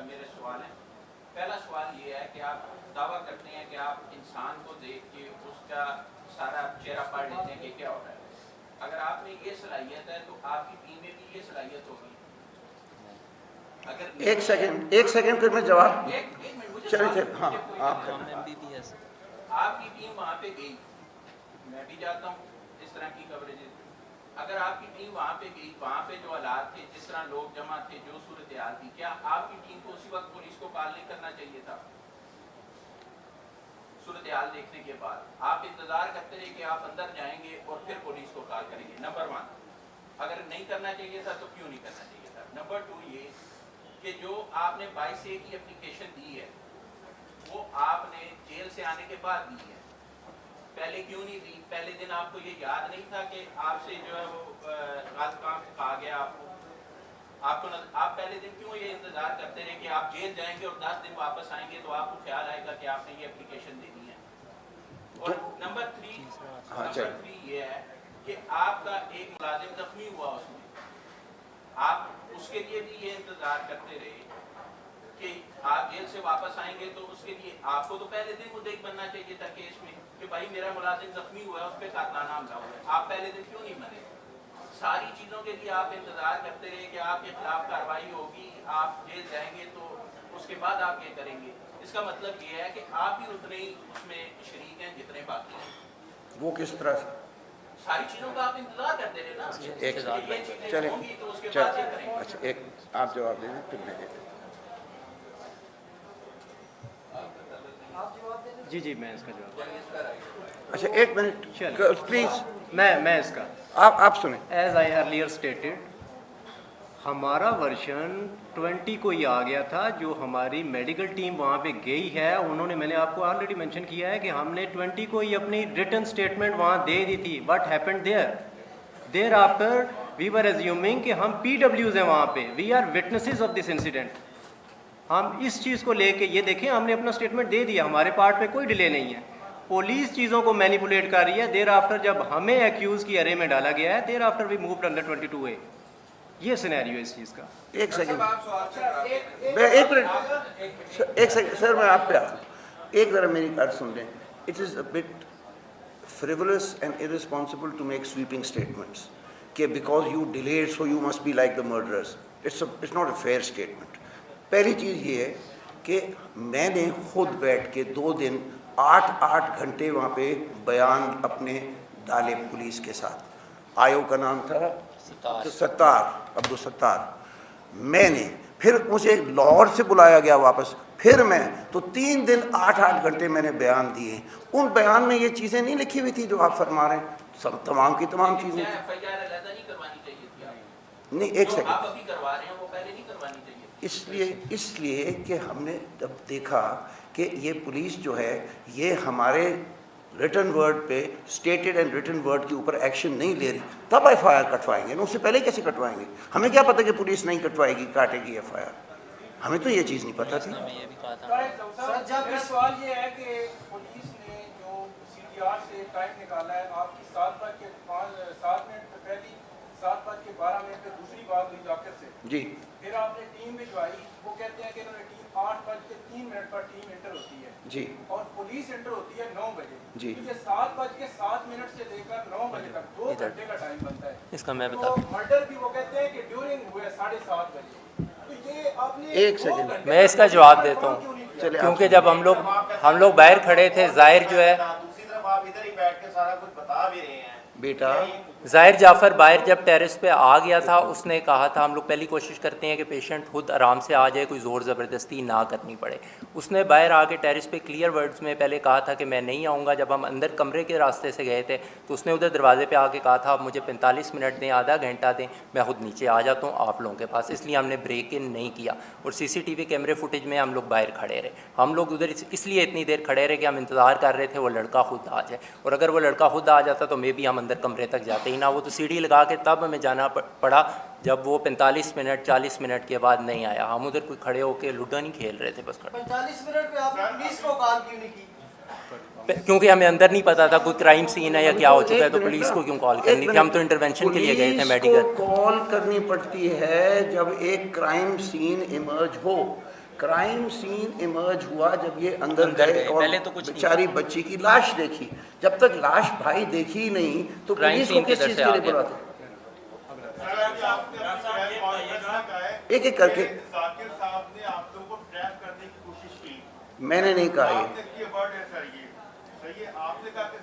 मेरे सवाल हैं। पहला सवाल ये है कि आप दावा करते हैं कि आप इंसान को देख के उसका सारा चेहरा पढ़ लेते हैं कि क्या हो रहा है। अगर आप में ये सलाहियत है तो आपकी टीम में भी ये सलाहियत होगी। अगर एक सेकंड फिर मैं जवाब चलिए हाँ आपकी टीम वहाँ पे गई, मैं भी जाता हूँ इस तरह की कवरेज। अगर आपकी टीम वहाँ पे गई, वहाँ पे जो हालात थे, जिस तरह लोग जमा थे, जो सूरत हाल थी, क्या आपकी टीम को उसी वक्त पुलिस को कॉल नहीं करना चाहिए था? सूरत हाल देखने के बाद आप इंतजार करते रहे कि आप अंदर जाएंगे और फिर पुलिस को कॉल करेंगे। नंबर 1, अगर नहीं करना चाहिए था तो क्यों नहीं करना चाहिए था? नंबर 2 ये कि जो आपने 22A की एप्लीकेशन दी है वो आपने जेल से आने के बाद दी है, पहले क्यों नहीं दी? पहले दिन आपको ये याद नहीं था कि आपसे जो है वो गलत काम कहा गया आपको आप पहले दिन क्यों ये इंतजार करते रहे कि आप जेल जाएंगे और 10 दिन वापस आएंगे तो आपको ख्याल आएगा कि आपने ये एप्लीकेशन देनी है? और नंबर 3 ये है कि आपका एक मुलाजिम जख्मी हुआ, उसमें आप उसके लिए भी ये इंतजार करते रहे कि आप जेल से वापस आएंगे तो उसके लिए आपको तो पहले दिन मुद्दे बनना चाहिए था केस में कि भाई मेरा मुलाजिम जख्मी हुआ है, उस पर कातलाना हमला हुआ है। आप पहले दिन क्यों नहीं बने? सारी चीज़ों के लिए आप इंतजार करते रहे कि आपके खिलाफ कार्रवाई होगी, आप जेल जाएंगे तो उसके बाद आप ये करेंगे। इसका मतलब ये है कि आप भी उतने ही उसमें शरीक हैं जितने बाकी हैं। वो किस तरह से? सारी चीज़ों का आप इंतजार करते रहे ना। चलिए तो उसके बाद ये करेंगे। अच्छा, एक आप जवाब दे दें फिर मैं देता हूं। जी मैं इसका जवाब। अच्छा, एक मिनट प्लीज। मैं इसका आप सुने। एज आई अर्लियर स्टेटेड, हमारा वर्जन 20 को ही आ गया था। जो हमारी मेडिकल टीम वहाँ पे गई है, उन्होंने, मैंने आपको ऑलरेडी मेंशन किया है कि हमने 20 को ही अपनी रिटन स्टेटमेंट वहाँ दे दी थी। What happened there after we were assuming कि हम PWs हैं वहाँ पे, we are witnesses of this incident. हम इस चीज़ को लेके, ये देखें, हमने अपना स्टेटमेंट दे दिया, हमारे पार्ट पे कोई डिले नहीं है। पुलिस चीज़ों को मैनिपुलेट कर रही है। देर आफ्टर जब हमें एक्यूज़ की अरे में डाला गया है, there after we moved under 22A। ये सिनेरियो है इस चीज़ का। एक सेकंड, एक मिनट, एक सेकंड सर, मैं आप पे आता हूँ। एक ज़रा मेरी बात सुन लें। It is a bit frivolous and irresponsible to make sweeping statements कि because you delayed so you must be like the murderers. It's not a fair statement. पहली चीज़ ये है कि मैंने खुद बैठ के 2 दिन 8 घंटे वहाँ पे बयान अपने डाले पुलिस के साथ। आयोग का नाम था अब्दुल सत्तार। मैंने फिर मुझे लाहौर से बुलाया गया वापस, फिर मैं तो 3 दिन 8 घंटे मैंने बयान दिए। उन बयान में ये चीज़ें नहीं लिखी हुई थी जो आप फरमा रहे हैं, सब तमाम की तमाम चीज़ें। नहीं, एक सेकंड, इसलिए कि हमने जब देखा कि ये पुलिस जो है ये हमारे रिटन वर्ड पे, स्टेटेड एंड रिटन वर्ड के ऊपर एक्शन नहीं ले रही, तब FIR कटवाएंगे ना। उससे पहले कैसे कटवाएंगे? हमें क्या पता कि पुलिस नहीं कटवाएगी, काटेगी FIR? हमें तो ये चीज़ नहीं पता थी। सर, जब सवाल ये है कि पुलिस ने जो CTR से टाइम निकाला है, आपकी 7 मिनट पहली 7:12 पे दूसरी बात हुई डॉक्टर से जी, फिर आपने टीम भिजवाई, वो कहते हैं कि इन्होंने टीम 8:03 पर टीम इंटर होती है जी, और पुलिस इंटर होती है 9 बजे जी। तो ये 7:07 से लेकर 9 बजे तक 2 घंटे का टाइम बनता है। इसका मैं तो मर्डर भी वो कहते हैं कि ड्यूरिंग हुए 7:30 बजे। तो ये आपने एक सेकंड, मैं इसका जवाब देता हूँ। क्योंकि जब हम लोग बाहर खड़े थे, जाहिर जो है, दूसरी तरफ आप इधर ही बैठ के सारा कुछ बता भी रहे हैं बेटा। ज़ाहिर जाफ़र बाहर जब टेरेस पे आ गया था, उसने कहा था, हम लोग पहली कोशिश करते हैं कि पेशेंट खुद आराम से आ जाए, कोई ज़ोर ज़बरदस्ती ना करनी पड़े। उसने बाहर आके टेरेस पे क्लियर वर्ड्स में पहले कहा था कि मैं नहीं आऊँगा। जब हम अंदर कमरे के रास्ते से गए थे तो उसने उधर दरवाजे पे आके कहा था, मुझे 45 मिनट दें, आधा घंटा दें, मैं खुद नीचे आ जाता हूँ आप लोगों के पास। इसलिए हमने ब्रेक इन नहीं किया और CCTV कैमरे फुटेज में हम लोग बाहर खड़े रहे। हम लोग उधर इसलिए इतनी देर खड़े रहे कि हम इंतज़ार कर रहे थे वो लड़का खुद आ जाए, और अगर वो लड़का खुद आ जाता तो मे भी हम अंदर कमरे तक जाते ही ना। वो तो सीढ़ी लगा के तब हमें जाना पड़ा जब वो 45 मिनट 40 मिनट के बाद नहीं आया। हम उधर कोई खड़े होकर लूडो नहीं खेल रहे थे, बस 45 मिनट में आपने पुलिस को कॉल क्यों नहीं की? क्योंकि हमें अंदर नहीं पता था कोई क्राइम सीन है या क्या हो चुका है, तो पुलिस को क्यों कॉल करनी थी? हम तो इंटरवेंशन के लिए गए थे मेडिकल। कॉल करनी पड़ती है जब एक क्राइम सीन इमर्ज हो। क्राइम सीन इमर्ज हुआ जब ये अंदर गए और पहले तो कुछ नहीं बेचारी बच्ची की लाश देखी। जब तक लाश भाई देखी ही नहीं तो क्राइम पुलिस को सीन किस किधर चीज से के आ लिए गया? बुलाते? एक एक करके। जाकिर साहब ने आप लोगों को ट्रैप करने की कोशिश की। मैंने नहीं कहा ये। आपने ये वर्ड है सर, ये सही है, आपने कहा कि